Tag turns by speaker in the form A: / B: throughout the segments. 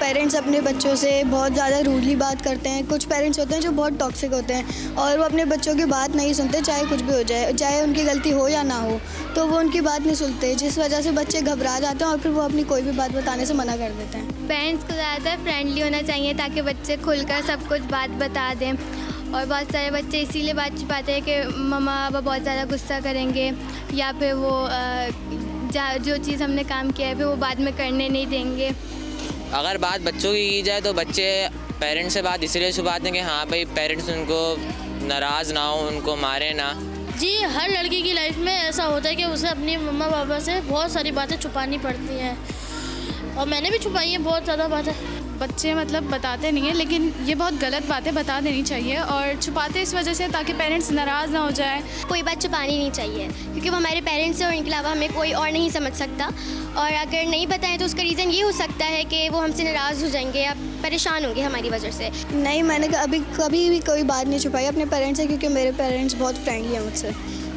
A: Parents अपने बच्चों से बहुत ज़्यादा रूडली बात करते हैं। कुछ पेरेंट्स होते हैं जो बहुत टॉक्सिक होते हैं और वो अपने बच्चों की बात नहीं सुनते, चाहे कुछ भी हो जाए, चाहे उनकी गलती हो या ना हो, तो वो उनकी बात नहीं सुनते, जिस वजह से बच्चे घबरा जाते हैं और फिर वो अपनी कोई भी बात बताने से मना कर देते हैं।
B: पेरेंट्स को ज़्यादातर फ्रेंडली होना चाहिए ताकि बच्चे खुलकर सब कुछ बात बता दें। और बहुत सारे बच्चे इसीलिए बात छुपाते हैं कि मम्मा पापा बहुत ज़्यादा गुस्सा करेंगे या फिर वो जो चीज़ हमने काम किया है फिर वो बाद में करने नहीं देंगे।
C: अगर बात बच्चों की जाए तो बच्चे पेरेंट्स से बात इसलिए छुपाते हैं कि हाँ भाई पेरेंट्स उनको नाराज़ ना हो, उनको मारे ना।
D: जी, हर लड़की की लाइफ में ऐसा होता है कि उसे अपनी मम्मा पापा से बहुत सारी बातें छुपानी पड़ती हैं और मैंने भी छुपाई है बहुत ज़्यादा बातें।
E: बच्चे मतलब बताते नहीं हैं, लेकिन ये बहुत गलत बातें बता देनी चाहिए और छुपाते इस वजह से ताकि पेरेंट्स नाराज़ ना हो जाए।
B: कोई बात छुपानी नहीं चाहिए क्योंकि वो हमारे पेरेंट्स हैं और इनके अलावा हमें कोई और नहीं समझ सकता। और अगर नहीं बताएं तो उसका रीज़न ये हो सकता है कि वो हमसे नाराज़ हो जाएंगे या परेशान होंगे हमारी वजह से।
A: नहीं, मैंने कभी भी कोई बात नहीं छुपाई अपने पेरेंट्स से, क्योंकि मेरे पेरेंट्स बहुत फ्रेंडली हैं मुझसे।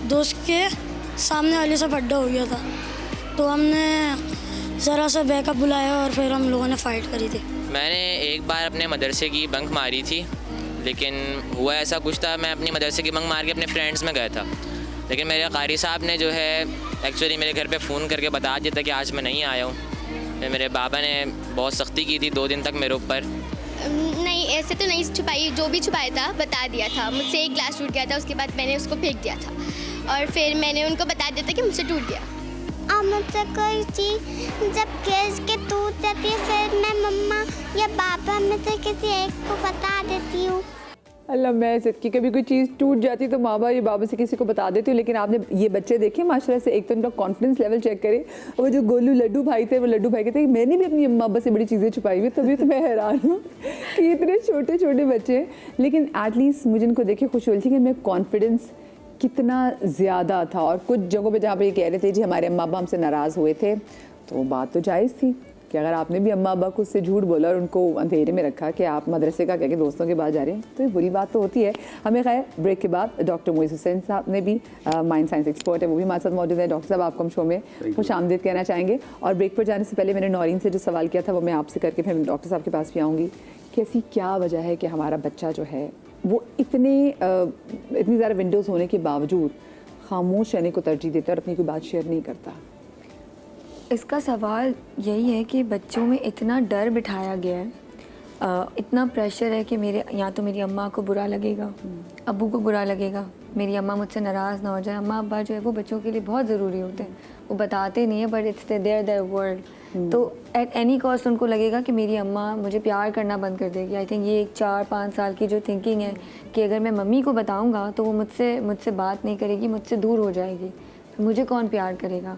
D: दोस्त के सामने वाले से फड्डा हो गया था तो हमने ज़रा सा बैकअप बुलाया और फिर हम लोगों ने फ़ाइट करी थी।
C: मैंने एक बार अपने मदरसे की बंक मारी थी, लेकिन हुआ ऐसा कुछ था, मैं अपनी मदरसे की बंक मार के अपने फ्रेंड्स में गया था, लेकिन मेरे क़ारी साहब ने जो है एक्चुअली मेरे घर पे फ़ोन करके बता दिया था कि आज मैं नहीं आया हूँ। फिर मेरे बाबा ने बहुत सख्ती की थी 2 दिन तक मेरे ऊपर।
B: नहीं, ऐसे तो नहीं छुपाई, जो भी छुपाया था बता दिया था। मुझसे एक ग्लास टूट गया था, उसके बाद मैंने उसको फेंक दिया था और फिर मैंने उनको बता दिया था कि मुझसे टूट गया।
F: और मुझसे कोई चीज़ जब गैस के टूट जाती है फिर मैं मम्मा या पापा में से किसी एक को बता देती हूँ।
G: अल्लाह, मैं सच्ची कभी कोई चीज़ टूट जाती तो माँ बाप या बाबा से किसी को बता देती हूँ, लेकिन आपने ये बच्चे देखे माशाल्लाह से, एक तो उनका कॉन्फिडेंस लेवल चेक करे। वो जो गोलू लड्डू भाई थे, वो लड्डू भाई कहते मैंने भी अपनी अम्मा अब्बा से बड़ी चीज़ें छुपाई हुई, तभी तो मैं हैरान हूँ कि इतने छोटे छोटे बच्चे, लेकिन एटलीस्ट मुझे इनको देखे खुशी हुई थी कि मैं कॉन्फिडेंस कितना ज़्यादा था। और कुछ जगहों पे जहाँ पे ये कह रहे थे जी हमारे अम्मा अब्बा हमसे नाराज़ हुए थे, तो बात तो जायज़ थी कि अगर आपने भी अम्मा अब्बा को उससे झूठ बोला और उनको अंधेरे में रखा कि आप मदरसे का कह के दोस्तों के बाद जा रहे हैं, तो ये बुरी बात तो होती है। हमें खैर ब्रेक के बाद डॉक्टर मोइज़ हुसैन साहब ने भी माइंड साइंस एक्सपर्ट है, वो भी हमारे साथ मौजूद है। डॉक्टर साहब, आपको हम शो में खुश आमदीद कहना चाहेंगे। और ब्रेक पर जाने से पहले मैंने नौरीन से जो सवाल किया था वो मैं आपसे करके फिर डॉक्टर साहब के पास भी आऊँगी कि ऐसी क्या वजह है कि हमारा बच्चा जो है वो इतनी ज़्यादा विंडोज़ होने के बावजूद खामोश रहने को तरजीह देता है और अपनी कोई बात शेयर नहीं करता।
H: इसका सवाल यही है कि बच्चों में इतना डर बिठाया गया है, इतना प्रेशर है कि या तो मेरी अम्मा को बुरा लगेगा, अब्बू को बुरा लगेगा, मेरी अम्मा मुझसे नाराज़ ना हो जाए। अम्मा अब्बा जो है वो बच्चों के लिए बहुत ज़रूरी होते हैं, वो बताते नहीं है बट इट्स देयर वर्ल्ड। तो एट एनी कॉस्ट उनको लगेगा कि मेरी अम्मा मुझे प्यार करना बंद कर देगी। आई थिंक ये एक 4-5 साल की जो थिंकिंग है कि अगर मैं मम्मी को बताऊंगा तो वो मुझसे बात नहीं करेगी, मुझसे दूर हो जाएगी, तो मुझे कौन प्यार करेगा।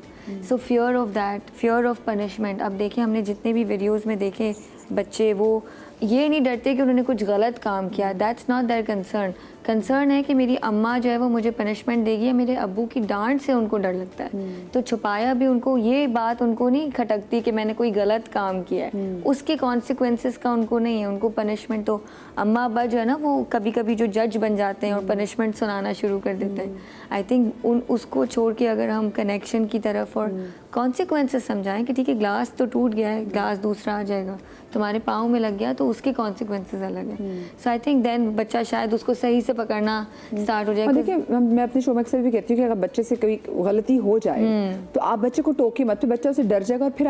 H: सो fear of that, fear of punishment. अब देखिए हमने जितने भी वीडियोज़ में देखे बच्चे वो ये नहीं डरते कि उन्होंने कुछ गलत काम किया, दैट्स नॉट देयर कंसर्न है कि मेरी अम्मा जो है वो मुझे पनिशमेंट देगी या मेरे अब्बू की डांट से उनको डर लगता है। तो छुपाया भी उनको, ये बात उनको नहीं खटकती कि मैंने कोई गलत काम किया है, उसके कॉन्सिक्वेंसेस का उनको नहीं है, उनको पनिशमेंट। तो अम्मा अब्बा जो है ना वो कभी कभी जो जज बन जाते हैं और पनिशमेंट सुनाना शुरू कर देते हैं। आई थिंक उसको छोड़ के अगर हम कनेक्शन की तरफ और कॉन्सिक्वेंसेस समझाएं कि ठीक है ग्लास तो टूट गया है, ग्लास दूसरा आ जाएगा, तुम्हारे पाँव में लग गया तो उसके कॉन्सिक्वेंसेस अलग है। सो आई थिंक देन बच्चा शायद उसको सही से पकड़ना स्टार्ट हो जाए।
G: देखिए मैं अपने शो में अक्सर भी कहती हूँ कि अगर बच्चे से कोई गलती हो जाए तो आप बच्चे को टोके मत, तो बच्चा उसे डर जाएगा और फिर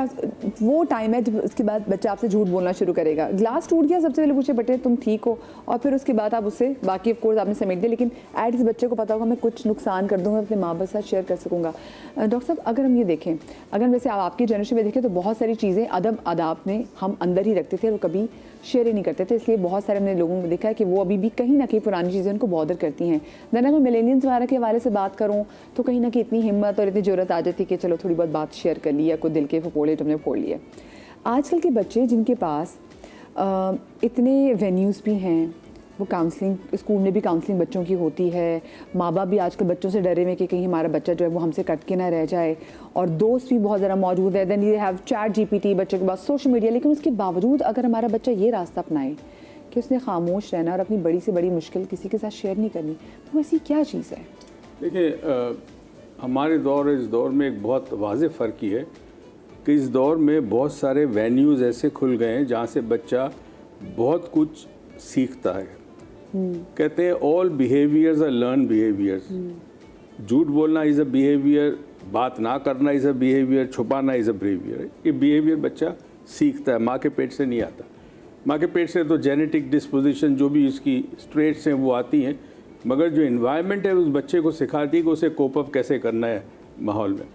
G: वो टाइम है जब उसके बाद बच्चा आपसे झूठ बोलना शुरू करेगा। ग्लास टूट गया, सबसे पहले पूछे बेटे तुम ठीक हो, और फिर उसके बाद आप उससे बाकी ऑफ कोर्स आपने समेट दिया, लेकिन एट इस बच्चे को पता होगा मैं कुछ नुकसान कर दूँगा अपने माँ बाप के साथ शेयर कर सकूँगा। डॉक्टर साहब, अगर हम ये देखें, अगर वैसे आपकी जनरेशन में देखें तो बहुत सारी चीज़ें अदब आदाब में हम अंदर ही रखते थे और कभी शेयर ही नहीं करते थे, इसलिए बहुत सारे हमने लोगों को देखा है कि वो अभी भी कहीं ना कहीं पुरानी चीज़ें उनको बॉदर करती हैं। देन अगर मिलेनियंस वगैरह के हवाले से बात करूँ तो कहीं ना कहीं इतनी हिम्मत और इतनी ज़रूरत आ जाती कि चलो थोड़ी बहुत बात शेयर कर ली या कोई दिल के फपोड़े तुमने फोड़ लिए। आजकल के बच्चे जिनके पास इतने वेन्यूज़ भी हैं, वो काउंसलिंग, स्कूल में भी काउंसलिंग बच्चों की होती है, माँ बाप भी आजकल बच्चों से डरे हुए कि कहीं हमारा बच्चा जो है वो हमसे कट के ना रह जाए, और दोस्त भी बहुत ज़्यादा मौजूद है। देन ये हैव चैट GPT बच्चों के पास, सोशल मीडिया। लेकिन उसके बावजूद अगर हमारा बच्चा ये रास्ता अपनाए कि उसने खामोश रहना और अपनी बड़ी से बड़ी मुश्किल किसी के साथ शेयर नहीं करनी, तो ऐसी क्या चीज़ है?
I: देखिए, हमारे दौर इस दौर में एक बहुत वाज़ेह फ़र्क ही है कि इस दौर में बहुत सारे वेन्यूज़ ऐसे खुल गए हैं जहाँ से बच्चा बहुत कुछ सीखता है। कहते हैं all behaviours are learn behaviours. झूठ बोलना इज़ अ बिहेवियर, बात ना करना इज़ अ बिहेवियर, छुपाना इज़ अ बिहेवियर। ये बिहेवियर बच्चा सीखता है, माँ के पेट से नहीं आता। माँ के पेट से तो जेनेटिक डिस्पोजिशन जो भी इसकी स्ट्रेट्स हैं वो आती हैं, मगर जो इन्वायरमेंट है उस बच्चे को सिखाती है कि उसे कोप अप कैसे करना है माहौल में।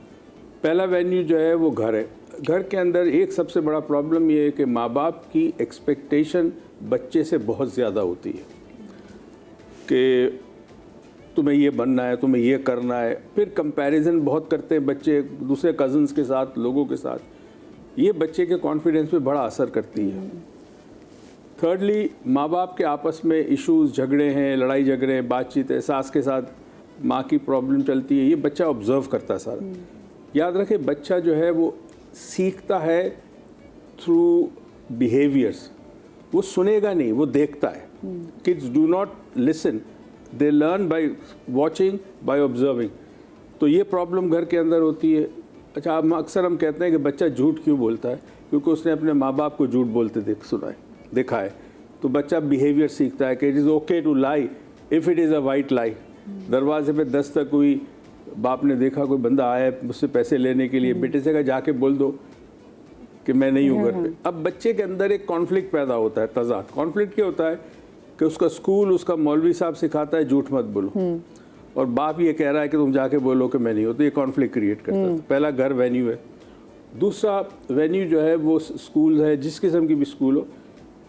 I: पहला वेन्यू जो है वो घर है। घर के अंदर एक सबसे बड़ा प्रॉब्लम ये है कि माँ बाप की एक्सपेक्टेशन बच्चे से बहुत ज़्यादा होती है कि तुम्हें ये बनना है, तुम्हें ये करना है। फिर कंपैरिजन बहुत करते हैं बच्चे दूसरे कज़न्स के साथ, लोगों के साथ। ये बच्चे के कॉन्फिडेंस पे बड़ा असर करती है। थर्डली, माँ बाप के आपस में इश्यूज़, झगड़े हैं, लड़ाई झगड़े हैं, बातचीत है, सास के साथ माँ की प्रॉब्लम चलती है, ये बच्चा ऑब्जर्व करता है सारा। याद रखें, बच्चा जो है वो सीखता है थ्रू बिहेवियर्स। वो सुनेगा नहीं, वो देखता है। Kids do not listen, they learn by watching, by observing. तो ये प्रॉब्लम घर के अंदर होती है। अच्छा, अक्सर हम कहते हैं कि बच्चा झूठ क्यों बोलता है? क्योंकि उसने अपने माँ बाप को झूठ बोलते देखा है। तो बच्चा बिहेवियर सीखता है कि it is okay to lie if it is a white lie. दरवाजे पे दस्तक हुई, बाप ने देखा कोई बंदा आया है मुझसे पैसे लेने के लिए, बेटे से कहा जाके बोल दो कि मैं नहीं हूँ घर पे। अब बच्चे के अंदर एक कॉन्फ्लिक्ट पैदा होता है, तज़ाद। कॉन्फ्लिक्ट क्या होता है कि उसका स्कूल, उसका मौलवी साहब सिखाता है झूठ मत बोलो, और बाप ये कह रहा है कि तुम जाके बोलो कि मैं नहीं हूँ। तो ये कॉन्फ्लिक्ट क्रिएट करता है। पहला घर वेन्यू है। दूसरा वेन्यू जो है वो स्कूल है, जिस किस्म की भी स्कूल हो।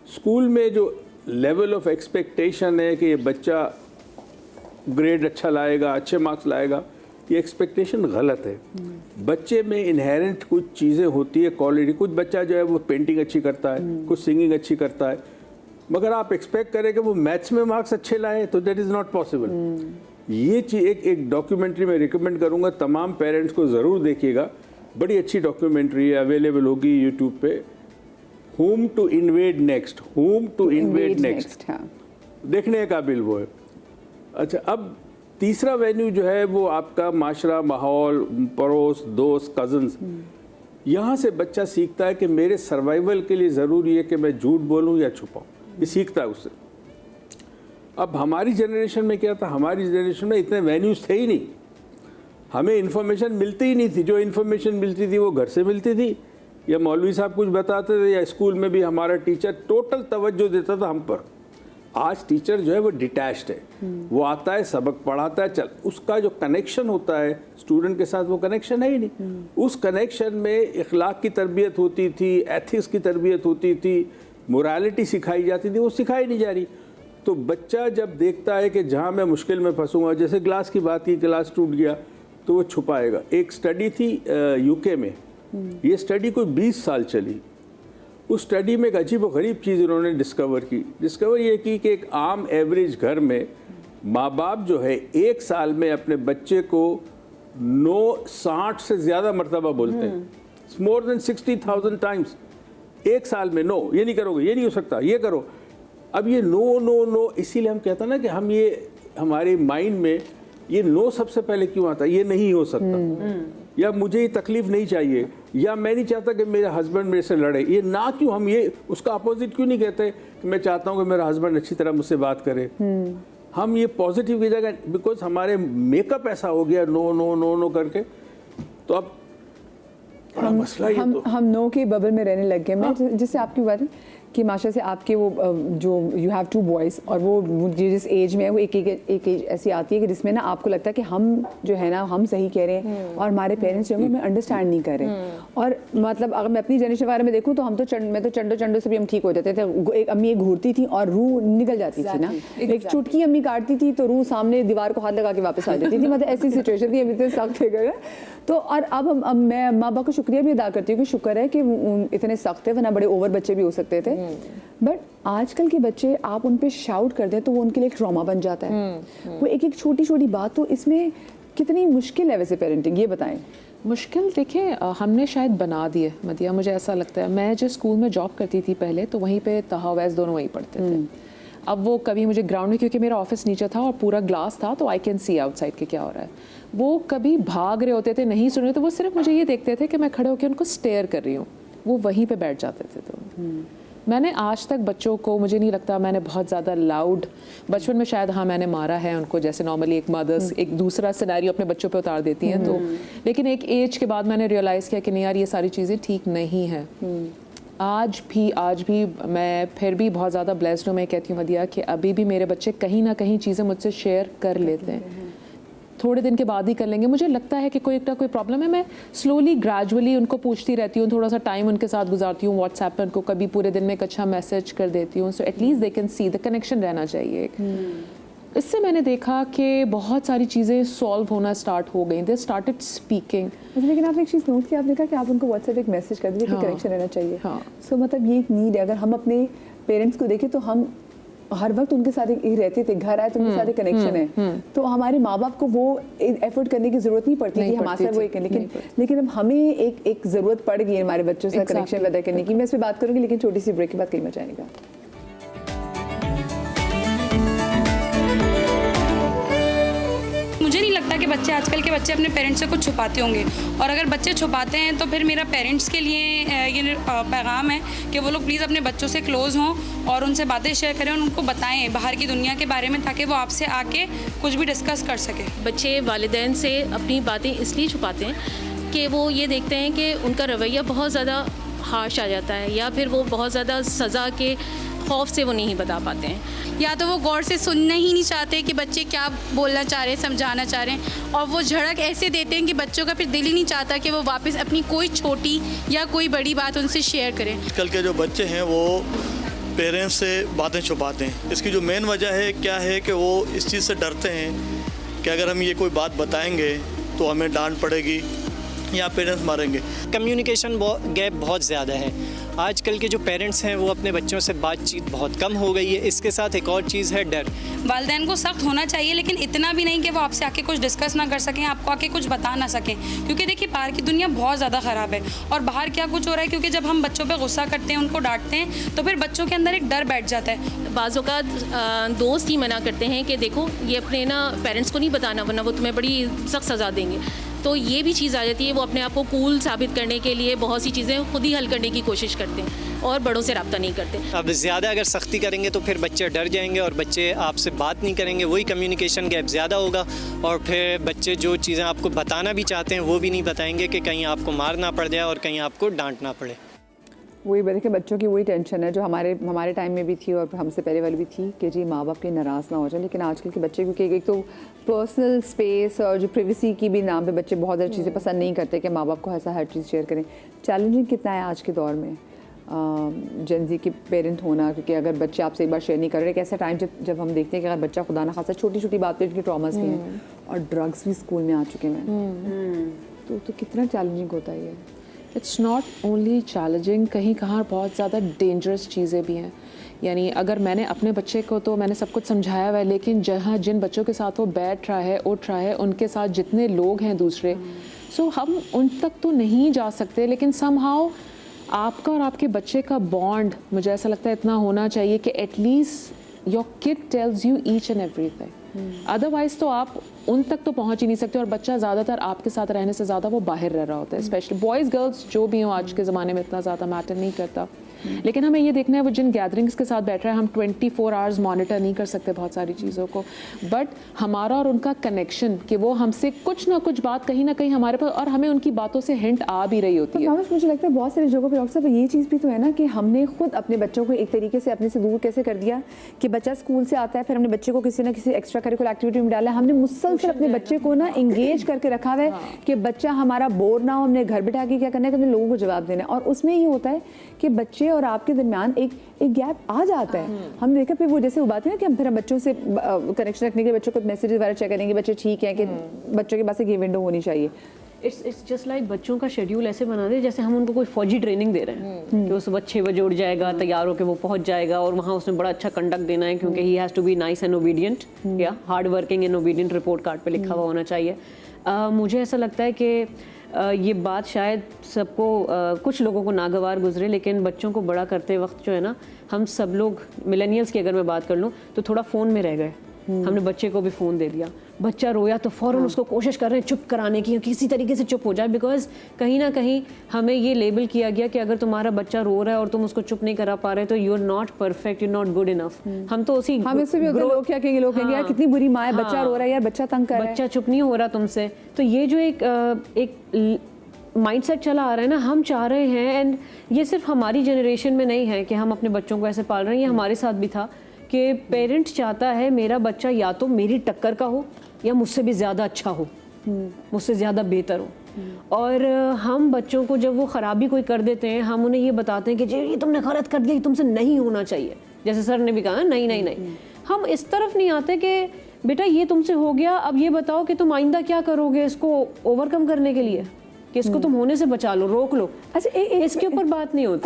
I: स्कूल में जो लेवल ऑफ एक्सपेक्टेशन है कि ये बच्चा ग्रेड अच्छा लाएगा, अच्छे मार्क्स लाएगा, ये एक्सपेक्टेशन गलत है। बच्चे में इनहेरेंट कुछ चीज़ें होती है, क्वालिटी। कुछ बच्चा जो है वो पेंटिंग अच्छी करता है, कुछ सिंगिंग अच्छी करता है, मगर आप एक्सपेक्ट करें कि वो मैथ्स में मार्क्स अच्छे लाए, तो दैट इज़ नॉट पॉसिबल। ये चीज़ एक डॉक्यूमेंट्री मैं रिकमेंड करूँगा, तमाम पेरेंट्स को ज़रूर देखिएगा। बड़ी अच्छी डॉक्यूमेंट्री है, अवेलेबल होगी यूट्यूब पे। Whom to invade next, whom to invade next, देखने के काबिल वो है। अच्छा, अब तीसरा वेन्यू जो है वो आपका माशरा, माहौल, पड़ोस, दोस्त, कज़न्स। यहाँ से बच्चा सीखता है कि मेरे सर्वाइवल के लिए ज़रूरी है कि मैं झूठ बोलूँ या छुपाऊँ। ये सीखता है उससे। अब हमारी जनरेशन में क्या था? हमारी जनरेशन में इतने वेन्यूज़ थे ही नहीं, हमें इन्फॉर्मेशन मिलती ही नहीं थी। जो इन्फॉर्मेशन मिलती थी वो घर से मिलती थी, या मौलवी साहब कुछ बताते थे, या स्कूल में भी हमारा टीचर टोटल तवज्जो देता था हम पर। आज टीचर जो है वो डिटैच्ड है, वो आता है, सबक पढ़ाता है, चल। उसका जो कनेक्शन होता है स्टूडेंट के साथ, वो कनेक्शन है ही नहीं। उस कनेक्शन में इखलाक की तरबियत होती थी, एथिक्स की तरबियत होती थी, मोरालिटी सिखाई जाती थी, वो सिखाई नहीं जा रही। तो बच्चा जब देखता है कि जहाँ मैं मुश्किल में फंसूँगा, जैसे ग्लास की बात की, ग्लास टूट गया तो वो छुपाएगा। एक स्टडी थी यूके में, ये स्टडी कोई 20 साल चली। उस स्टडी में एक अजीब व गरीब चीज़ इन्होंने डिस्कवर ये की कि एक आम एवरेज घर में माँ बाप जो है 1 साल में अपने बच्चे को 60 से ज़्यादा मरतबा बोलते हैं। मोर देन 60,000 टाइम्स 1 साल में। नो, ये नहीं करोगे, ये नहीं हो सकता, ये करो। अब ये नो नो नो, इसीलिए हम कहते हैं ना कि हम ये हमारे माइंड में ये नो सबसे पहले क्यों आता है? ये नहीं हो सकता, या मुझे ये तकलीफ नहीं चाहिए, या मैं नहीं चाहता कि मेरा हस्बैंड मेरे से लड़े। ये ना क्यों, हम ये उसका अपोजिट क्यों नहीं कहते कि मैं चाहता हूँ कि मेरा हस्बैंड अच्छी तरह मुझसे बात करे। हम ये पॉजिटिव की जगह, बिकॉज हमारे मेकअप ऐसा हो गया नो नो नो नो करके, तो अब
G: हम नो के बबल में रहने लग गए। मैं जिससे आपकी बात है कि माशा से आपके वो जो यू हैव 2 बॉयज़, और वो जिस एज में है वो एक एज ऐसी आती है कि जिसमें ना आपको लगता है कि हम जो है ना हम सही कह रहे हैं और हमारे पेरेंट्स जो है हमें अंडरस्टैंड नहीं कर रहे। और मतलब अगर मैं अपनी जनरेशन के बारे में देखूँ तो हम तो मैं तो चंडो से भी हम ठीक हो जाते थे। एक अम्मी एक घूरती थी और रूह निकल जाती थी ना, एक चुटकी अम्मी काटती थी तो रूह सामने दीवार को हाथ लगा के वापस आ जाती थी। मतलब ऐसी सिचुएशन थी, अभी तो सख्त थे गए। तो और अब मैं माँ बाप का शुक्रिया भी अदा करती हूँ कि शुक्र है कि इतने सख्त है, वरना बड़े ओवर बच्चे भी हो सकते थे। बट आजकल के बच्चे आप उन पे शाउट कर दें तो वो उनके लिए एक ट्रॉमा बन जाता है। वो एक छोटी छोटी बात, तो इसमें कितनी मुश्किल है वैसे पेरेंटिंग, ये बताएं।
J: मुश्किल देखें, हमने शायद बना दिए मदिया, मुझे ऐसा लगता है। मैं जिस स्कूल में जॉब करती थी पहले, तो वहीं पे तहा वैस दोनों वहीं पढ़ते थे। अब वो कभी मुझे ग्राउंड में, क्योंकि मेरा ऑफिस नीचे था और पूरा ग्लास था, तो आई कैन सी आउटसाइड के क्या हो रहा है, वो कभी भाग रहे होते थे, नहीं सुन रहे, तो वो सिर्फ मुझे ये देखते थे कि मैं खड़े होकर उनको स्टेयर कर रही हूँ, वो वहीं पे बैठ जाते थे। तो मैंने आज तक बच्चों को, मुझे नहीं लगता मैंने बहुत ज़्यादा लाउड, बचपन में शायद हाँ मैंने मारा है उनको, जैसे नॉर्मली एक मदर्स एक दूसरा सिनेरियो अपने बच्चों पे उतार देती हैं, तो लेकिन एक एज के बाद मैंने रियलाइज़ किया कि नहीं यार ये सारी चीज़ें ठीक नहीं है। आज भी मैं फिर भी बहुत ज़्यादा ब्लेस्ड हूँ, मैं कहती हूँ मदिया कि अभी भी मेरे बच्चे कहीं ना कहीं चीज़ें मुझसे शेयर कर लेते हैं, थोड़े दिन के बाद ही कर लेंगे। मुझे लगता है कि कोई प्रॉब्लम है, मैं स्लोली ग्रेजुअली उनको पूछती रहती हूँ, थोड़ा सा टाइम उनके साथ गुजारती हूँ, व्हाट्सएप पर उनको कभी पूरे दिन में एक अच्छा मैसेज कर देती हूँ, so at least they can see, the connection रहना चाहिए। इससे मैंने देखा कि बहुत सारी चीज़ें सॉल्व होना स्टार्ट हो गई, दे स्टार्टेड स्पीकिंग।
G: लेकिन आपने एक चीज़ नोट की, आपने कहा कि आप उनको व्हाट्सएप एक मैसेज कर दीजिए कि कनेक्शन रहना चाहिए। सो मतलब ये एक नीड है, अगर हम अपने पेरेंट्स को देखें तो हम हर वक्त उनके साथ ही रहते थे, घर आए तो उनके साथ एक कनेक्शन है, तो हमारे माँ बाप को वो एफर्ट करने की जरूरत नहीं पड़ती कि हमारे साथ वो एक, लेकिन अब हमें एक ज़रूरत पड़ गई है हमारे बच्चों से कनेक्शन पैदा करने की। मैं इस पर बात करूँगी, लेकिन छोटी सी ब्रेक के बाद कहीं मत जाएगा।
K: मुझे नहीं लगता कि बच्चे, आजकल के बच्चे अपने पेरेंट्स से कुछ छुपाते होंगे, और अगर बच्चे छुपाते हैं तो फिर मेरा पेरेंट्स के लिए ये पैगाम है कि वो लोग प्लीज़ अपने बच्चों से क्लोज़ हों और उनसे बातें शेयर करें और उनको बताएं बाहर की दुनिया के बारे में, ताकि वो आपसे आके कुछ भी डिस्कस कर सकें।
L: बच्चे वालिदैन से अपनी बातें इसलिए छुपाते हैं कि वो ये देखते हैं कि उनका रवैया बहुत ज़्यादा हार्श आ जाता है, या फिर वो बहुत ज़्यादा सज़ा के खौफ से वो नहीं बता पाते हैं,
K: या तो वो गौर से सुनना ही नहीं चाहते कि बच्चे क्या बोलना चाह रहे हैं, समझाना चाह रहे हैं, और वो झड़क ऐसे देते हैं कि बच्चों का फिर दिल ही नहीं चाहता कि वो वापस अपनी कोई छोटी या कोई बड़ी बात उनसे शेयर करें।
M: आजकल के जो बच्चे हैं वो पेरेंट्स से बातें छुपाते हैं। इसकी जो मेन वजह है क्या है कि वो इस चीज़ से डरते हैं कि अगर हम ये कोई बात बताएंगे तो हमें डांट पड़ेगी या पेरेंट्स मारेंगे।
N: कम्युनिकेशन गैप बहुत ज़्यादा है। आजकल के जो पेरेंट्स हैं वो अपने बच्चों से बातचीत बहुत कम हो गई है। इसके साथ एक और चीज़ है डर।
K: वालिदैन को सख्त होना चाहिए, लेकिन इतना भी नहीं कि वो आपसे आके कुछ डिस्कस ना कर सकें, आपको आके कुछ बता ना सकें, क्योंकि देखिए बाहर की दुनिया बहुत ज़्यादा ख़राब है। और बाहर क्या कुछ हो रहा है, क्योंकि जब हम बच्चों पे गुस्सा करते हैं, उनको डांटते हैं, तो फिर बच्चों के अंदर एक डर बैठ जाता है।
L: बाज़ औक़ात दोस्त ही मना करते हैं कि देखो ये अपने ना पेरेंट्स को नहीं बताना, वरना वो तुम्हें बड़ी सख्त सज़ा देंगे। तो ये भी चीज़ आ जाती है, वो अपने आप को कूल साबित करने के लिए बहुत सी चीज़ें खुद ही हल करने की कोशिश करते हैं और बड़ों से रब्ता नहीं करते।
N: अब ज़्यादा अगर सख्ती करेंगे तो फिर बच्चे डर जाएंगे और बच्चे आपसे बात नहीं करेंगे, वही कम्युनिकेशन गैप ज़्यादा होगा, और फिर बच्चे जो चीज़ें आपको बताना भी चाहते हैं वो भी नहीं बताएंगे कि कहीं आपको मारना पड़ जाए और कहीं आपको डांटना पड़े।
G: वही देखिए बच्चों की वही टेंशन है जो हमारे टाइम में भी थी और हमसे पहले वाली भी थी कि जी माँ बाप के नाराज़ ना हो जाए। लेकिन आजकल के बच्चे, क्योंकि एक तो पर्सनल स्पेस और जो प्रिवेसी की भी नाम पे बच्चे बहुत ज़्यादा चीज़ें पसंद नहीं करते कि माँ बाप को ऐसा हर चीज़ शेयर करें। चैलेंजिंग कितना है आज के दौर में जेनजी के पेरेंट होना, क्योंकि अगर बच्चे आपसे एक बार शेयर नहीं कर रहे, एक ऐसा टाइम जब हम देखते हैं कि अगर बच्चा खुदा ना खासा छोटी छोटी बात पे उनके ट्रॉमास भी हैं और ड्रग्स भी स्कूल में आ चुके हैं, तो कितना चैलेंजिंग होता है ये।
J: इट्स नॉट ओनली चैलेंजिंग, कहीं कहाँ बहुत ज़्यादा डेंजरस चीज़ें भी हैं। यानी अगर मैंने अपने बच्चे को तो मैंने सब कुछ समझाया हुआ है, लेकिन जहाँ जिन बच्चों के साथ वो बैठ रहा है, उठ रहा है, उनके साथ जितने लोग हैं दूसरे, सो हम उन तक तो नहीं जा सकते, लेकिन समहाउ आपका और आपके बच्चे का बॉन्ड मुझे ऐसा लगता है इतना होना चाहिए कि at least your kid tells you each and everything. Otherwise तो आप उन तक तो पहुंच ही नहीं सकते, और बच्चा ज़्यादातर आपके साथ रहने से ज़्यादा वो बाहर रह रहा होता है। स्पेशली बॉयज़ गर्ल्स जो भी हो आज के ज़माने में इतना ज़्यादा मैटर नहीं करता, लेकिन हमें ये देखना है वो जिन गैदरिंग्स के साथ बैठ रहा है, हम 24 आवर्स मॉनिटर नहीं कर सकते बहुत सारी चीज़ों को, बट हमारा और उनका कनेक्शन कि वो हमसे कुछ ना कुछ बात कहीं ना कहीं हमारे पास, और हमें उनकी बातों से हिंट आ भी रही होती है।
G: मुझे लगता है बहुत सारी जगहों पर डॉक्टर साहब ये चीज़ भी तो है ना कि हमने खुद अपने बच्चों को एक तरीके से अपने से दूर कैसे कर दिया कि बच्चा स्कूल से आता है, फिर हमने बच्चे को किसी ना किसी एक्स्ट्रा करिकुलर एक्टिविटी में डाला, हमने मुसलसल अपने बच्चे को ना इंगेज करके रखा हुआ है कि बच्चा हमारा बोर ना हो। हमने घर बैठा के क्या करना है कि हमने लोगों को जवाब देना है, और उसमें ये होता है कि बच्चे और आपके दरमियान एक गैप आ जाता है। हमने देखा फिर वो जैसे वो बात है ना कि हम फिर बच्चों से कनेक्शन रखने के लिए बच्चों को मैसेजेस वगैरह चेक करेंगे, बच्चे ठीक है कि बच्चों के पास एक ये विंडो होनी चाहिए।
O: इट्स जस्ट लाइक बच्चों का शेड्यूल ऐसे बना दे जैसे हम उनको कोई फौजी ट्रेनिंग दे रहे हैं कि वो सुबह 6 बजे उठ जाएगा, तैयार होकर वो पहुंच जाएगा और वहाँ उसने बड़ा अच्छा कंडक्ट देना है, क्योंकि he has to be nice and obedient या hard working and obedient, report card पे लिखा हुआ होना चाहिए। मुझे ऐसा लगता है कि ये बात शायद सबको कुछ लोगों को नागवार गुजरे, लेकिन बच्चों को बड़ा करते वक्त जो है ना, हम सब लोग मिलेनियल्स की अगर मैं बात कर लूँ तो थोड़ा फ़ोन में रह गए। हमने बच्चे को भी फ़ोन दे दिया, बच्चा रोया तो फ़ौरन उसको कोशिश कर रहे हैं चुप कराने की, किसी तरीके से चुप हो जाए, बिकॉज कहीं ना कहीं हमें ये लेबल किया गया कि अगर तुम्हारा बच्चा रो रहा है और तुम उसको चुप नहीं करा पा रहे तो you are not perfect, you are not good enough. हम तो उसी
G: हम इससे भी अगर लोग क्या कहेंगे, लोग कहेंगे यार कितनी बुरी माँ है, बच्चा रो रहा है यार, बच्चा तंग कर रहा है,
O: बच्चा चुप नहीं हो रहा तुमसे। तो ये जो एक माइंडसेट चला आ रहा है ना, हम चाह रहे हैं, एंड ये सिर्फ हमारी जनरेशन में नहीं है कि हम अपने बच्चों को ऐसे पाल रहे हैं, ये हमारे साथ भी था कि पेरेंट चाहता है मेरा बच्चा या तो मेरी टक्कर का हो या मुझसे भी ज़्यादा अच्छा हो, मुझसे ज़्यादा बेहतर हो। और हम बच्चों को जब वो ख़राबी कोई कर देते हैं, हम उन्हें ये बताते हैं कि जी ये तुमने गलत कर दिया, ये तुमसे नहीं होना चाहिए, जैसे सर ने भी कहा नहीं नहीं नहीं। हम इस तरफ नहीं आते कि बेटा ये तुमसे हो गया, अब ये बताओ कि तुम आइंदा क्या करोगे इसको ओवरकम करने के लिए, कि इसको तुम होने से बचा लो, रोक लो। अच्छा इसके ऊपर बात नहीं होती।